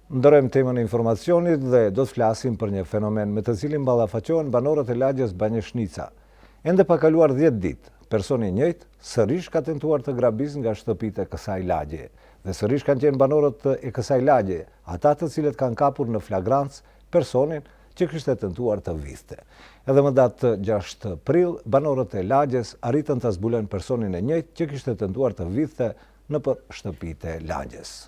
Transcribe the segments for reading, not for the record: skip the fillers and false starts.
Ndërojmë temën e informacionit dhe do të flasim për një fenomen me të cilin ballafaqohen banorët e lagjes Banjeshnica. Ende pa kaluar 10 ditë, personi i njëjtë sërish ka tentuar të grabizë nga shtëpitë e kësaj lagje. Dhe sërish kanë qenë banorët e kësaj lagje, ata të cilët kanë kapur në flagrancë personin që kishte tentuar të vidhte. Edhe më datë 6 prill, banorët e lagjes arritën të zbulojnë personin e njëjtë që kishte tentuar të vidhte nëpër shtëpitë e lagjes.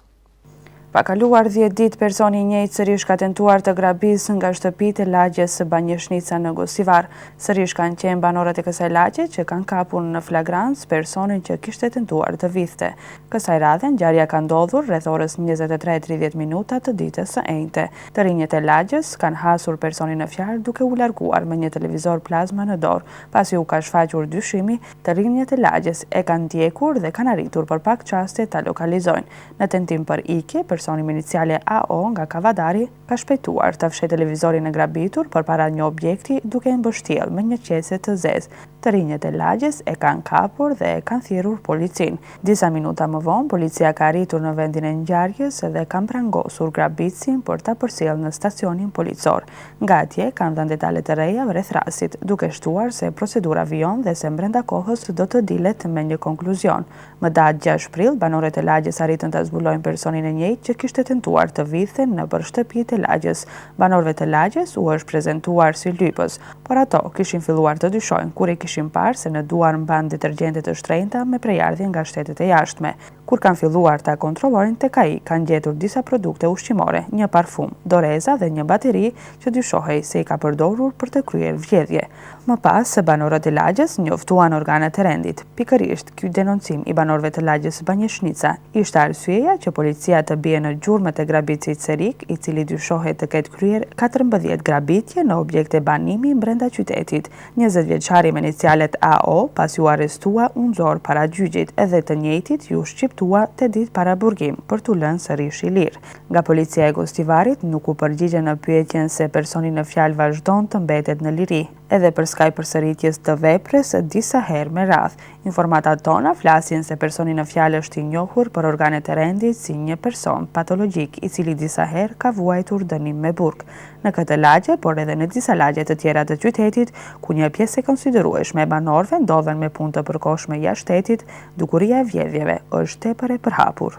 Pa kaluar 10 ditë, personi i njëjtë sërish ka tentuar të grabisë nga shtëpitë e lagjes Banjeshnica në Gosivar. Sërish kanë qenë banorët e kësaj lagje që kanë kapur në flagrancë personin që kishte tentuar të vidhte. Kësaj radhe, ngjarja ka ndodhur rreth orës 23:30 minuta të ditës së enjte. Të rinjët e lagjes kanë hasur personin në fjalë duke u larguar me një televizor plazma në dorë. Pasi u ka shfaqur dyshimi, të rinjët e lagjes e kanë ndjekur dhe kanë arritur për pak çaste ta lokalizojnë. Në tentim për ikje, personi me iniciale AO nga Kavadari ka shpejtuar të fshet televizorin e grabitur përpara një objekti duke e mbështjellë me një qese të zezë. Të rinjët e lagjes e kanë kapur dhe e kanë thirrur policin. Disa minuta më vonë, policia ka arritur në vendin e ngjarjes dhe kanë prangosur grabitësin për ta përcjellë në stacionin policor. Nga atje kanë dhënë detale të reja rreth rastit, duke shtuar se procedura vijon dhe se brenda kohës do të dilet me një konkluzion. Më datë 6 prill, banorët e lagjes arritën ta zbulojnë personin e njëjtë që kishte tentuar të vidhte nëpër shtëpitë e lagjes. Banorëve të lagjes u është prezantuar si lypës, por ato kishin filluar të dyshojnë kur e kishin parë se në duar mban detergjente të shtrenjta me prejardhje nga shtetet e jashtme. Kur kanë filluar ta kontrollojnë, tek ai kanë gjetur disa produkte ushqimore, një parfum, doreza dhe një bateri që dyshohej se i ka përdorur për të kryer vjedhje. Më pas, banorët e lagjes njoftuan organet e rendit. Pikërisht, ky denoncim i banorëve të lagjes Banjeshnica ishte arsyeja që policia të bie në gjurmët e grabitësit Serik, i cili dyshohet të ketë kryer 14 grabitje në objekte banimi brenda qytetit. 20 vjeçari me inicialet AO, pasi u arrestua, u nxor para gjyqit, edhe të njëjtit ju shqiptua 8 ditë para burgim për t'u lënë sërish i lirë. Nga policia e Gostivarit nuk u përgjigjen në pyetjen se personi në fjalë vazhdon të mbetet në liri, edhe për skaj përsëritjes të veprës disa herë me radhë. Informatat tona flasin se personi në fjalë është i njohur për organet e rendit si një person patologjik i cili disa herë ka vuajtur dënim me burg. Në këtë lagje, por edhe në disa lagje të tjera të qytetit, ku një pjesë e konsiderueshme e banorëve ndodhen me punë të përkohshme jashtë shtetit, dukuria e vjedhjeve është tepër e përhapur.